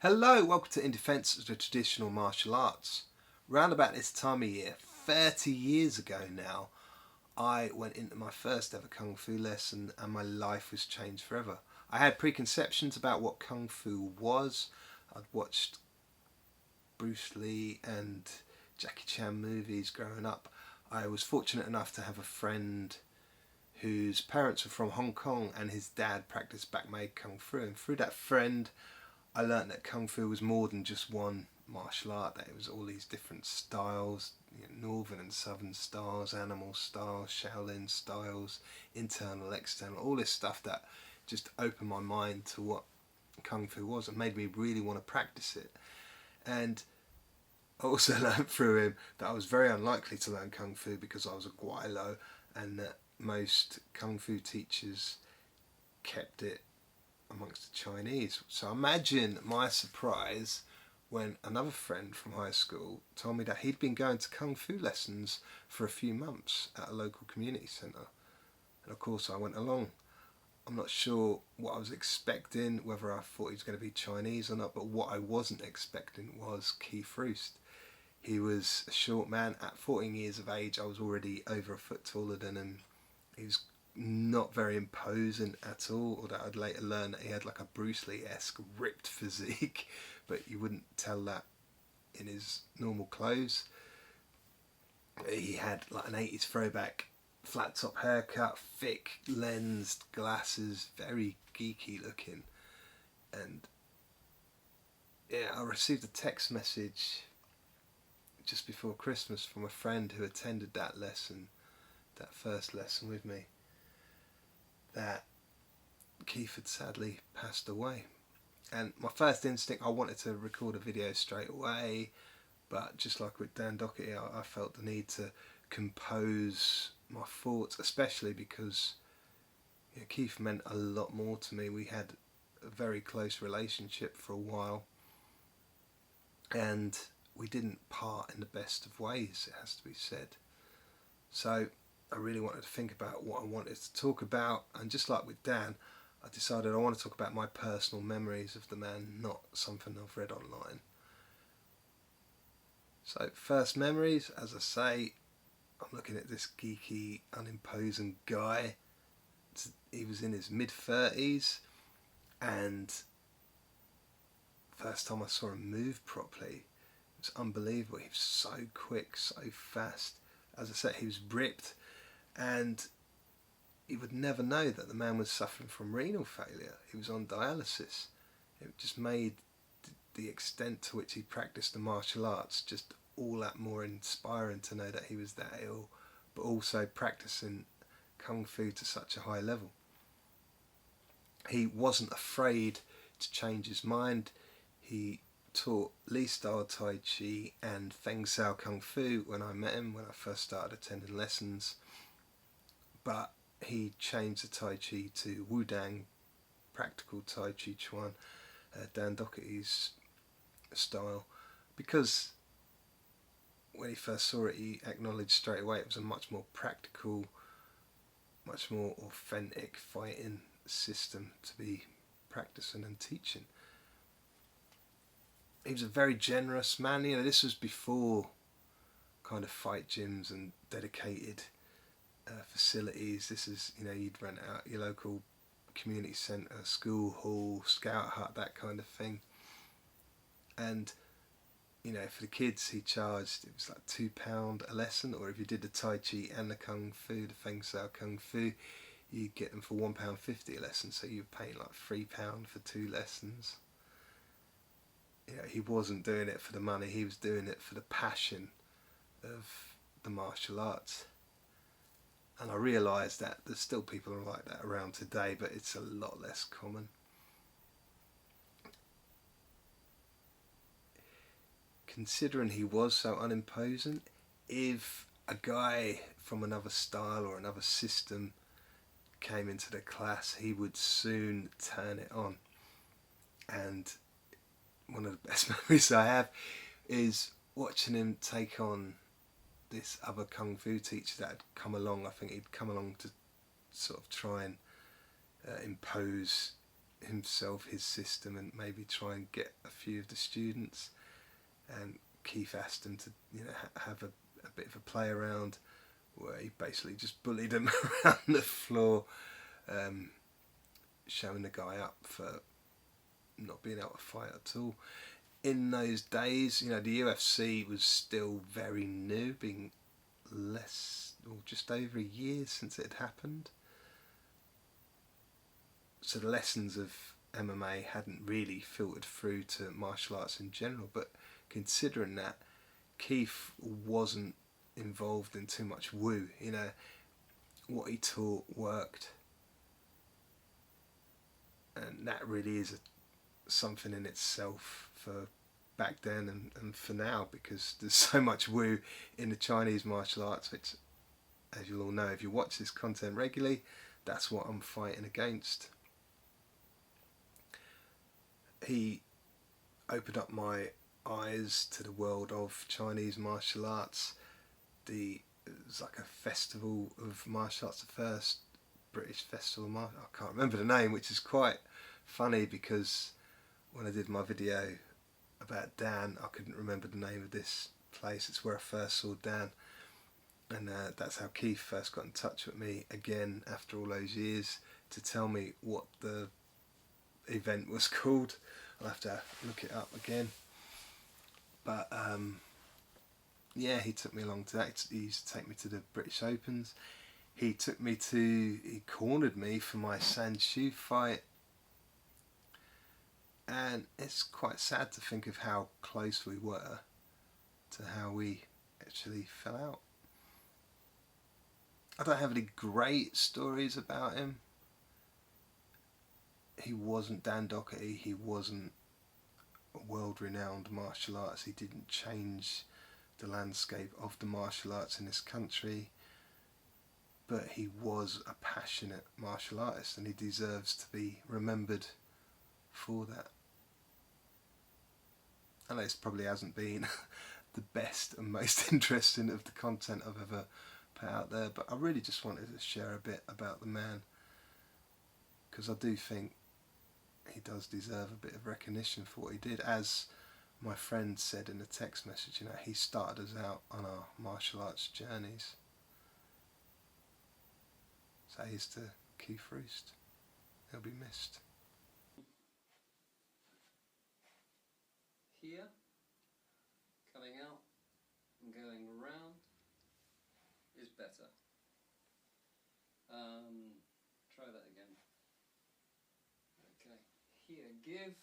Hello, welcome to In Defence of the Traditional Martial Arts. Round about this time of year, 30 years ago now, I went into my first ever Kung Fu lesson and my life was changed forever. I had preconceptions about what Kung Fu was. I'd watched Bruce Lee and Jackie Chan movies growing up. I was fortunate enough to have a friend whose parents were from Hong Kong and his dad practiced back made Kung Fu, and through that friend I learnt that Kung Fu was more than just one martial art, that it was all these different styles, northern and southern styles, animal styles, Shaolin styles, internal, external, all this stuff that just opened my mind to what Kung Fu was and made me really want to practice it. And I also learnt through him that I was very unlikely to learn Kung Fu because I was a Guai and that most Kung Fu teachers kept it amongst the Chinese. So imagine my surprise when another friend from high school told me that he'd been going to Kung Fu lessons for a few months at a local community centre. And of course I went along. I'm not sure what I was expecting, whether I thought he was going to be Chinese or not, but what I wasn't expecting was Keith Roost. He was a short man. At 14 years of age, I was already over a foot taller than him. He was not very imposing at all, although I'd later learn that he had like a Bruce Lee-esque ripped physique, but you wouldn't tell that in his normal clothes. He had like an 80s throwback flat top haircut, thick lensed glasses, very geeky looking. And yeah, I received a text message just before Christmas from a friend who attended that lesson, that first lesson with me, that Keith had sadly passed away. And my first instinct, I wanted to record a video straight away, but just like with Dan Doherty, I felt the need to compose my thoughts, especially because Keith meant a lot more to me. We had a very close relationship for a while, and we didn't part in the best of ways, it has to be said. So I really wanted to think about what I wanted to talk about, and just like with Dan, I decided I want to talk about my personal memories of the man, not something I've read online. So first memories, as I say, I'm looking at this geeky, unimposing guy. He was in his mid-30s, and first time I saw him move properly, it was unbelievable. He was so quick, so fast. As I said, he was ripped, and you would never know that the man was suffering from renal failure. He was on dialysis. It just made the extent to which he practiced the martial arts just all that more inspiring to know that he was that ill, but also practicing Kung Fu to such a high level. He wasn't afraid to change his mind. He taught Lee style Tai Chi and Feng Sao Kung Fu when I met him, when I first started attending lessons, but he changed the Tai Chi to Wudang, practical Tai Chi Chuan, Dan Doherty's style, because when he first saw it, he acknowledged straight away it was a much more practical, much more authentic fighting system to be practicing and teaching. He was a very generous man. This was before kind of fight gyms and dedicated facilities. This is, you'd rent out your local community centre, school hall, scout hut, that kind of thing. And for the kids he charged, it was like £2 a lesson, or if you did the Tai Chi and the Kung Fu, the Feng Sao Kung Fu, you get them for £1.50 a lesson, so you're paying like £3 for 2 lessons. He wasn't doing it for the money, he was doing it for the passion of the martial arts. And I realised that there's still people like that around today, but it's a lot less common. Considering he was so unimposing, if a guy from another style or another system came into the class, he would soon turn it on. And one of the best memories I have is watching him take on this other Kung Fu teacher that had come along. I think he'd come along to sort of try and impose himself his system and maybe try and get a few of the students. And Keith asked him to, you know, have a bit of a play around, where he basically just bullied him around the floor, showing the guy up for not being able to fight at all. In those days, you know, the UFC was still very new, being less or just over a year since it had happened. So the lessons of MMA hadn't really filtered through to martial arts in general. But considering that, Keith wasn't involved in too much woo. You know, what he taught worked, and that really is something in itself for back then and for now, because there's so much woo in the Chinese martial arts, which, as you'll all know if you watch this content regularly, that's what I'm fighting against. He opened up my eyes to the world of Chinese martial arts. It was like a festival of martial arts, the first British festival of martial arts. I can't remember the name, which is quite funny because when I did my video about Dan, I couldn't remember the name of this place. It's where I first saw Dan, and that's how Keith first got in touch with me again after all those years to tell me what the event was called. I'll have to look it up again. But yeah, he took me along to that. He used to take me to the British Opens. He cornered me for my Sanshou fight. And it's quite sad to think of how close we were to how we actually fell out. I don't have any great stories about him. He wasn't Dan Doherty, he wasn't world-renowned martial arts, he didn't change the landscape of the martial arts in this country, but he was a passionate martial artist and he deserves to be remembered for that. I know this probably hasn't been the best and most interesting of the content I've ever put out there, but I really just wanted to share a bit about the man, because I do think he does deserve a bit of recognition for what he did. As my friend said in a text message, you know, he started us out on our martial arts journeys. So here's to Keith Roost. He'll be missed. Here, coming out and going round is better. Try that again. Okay, here, give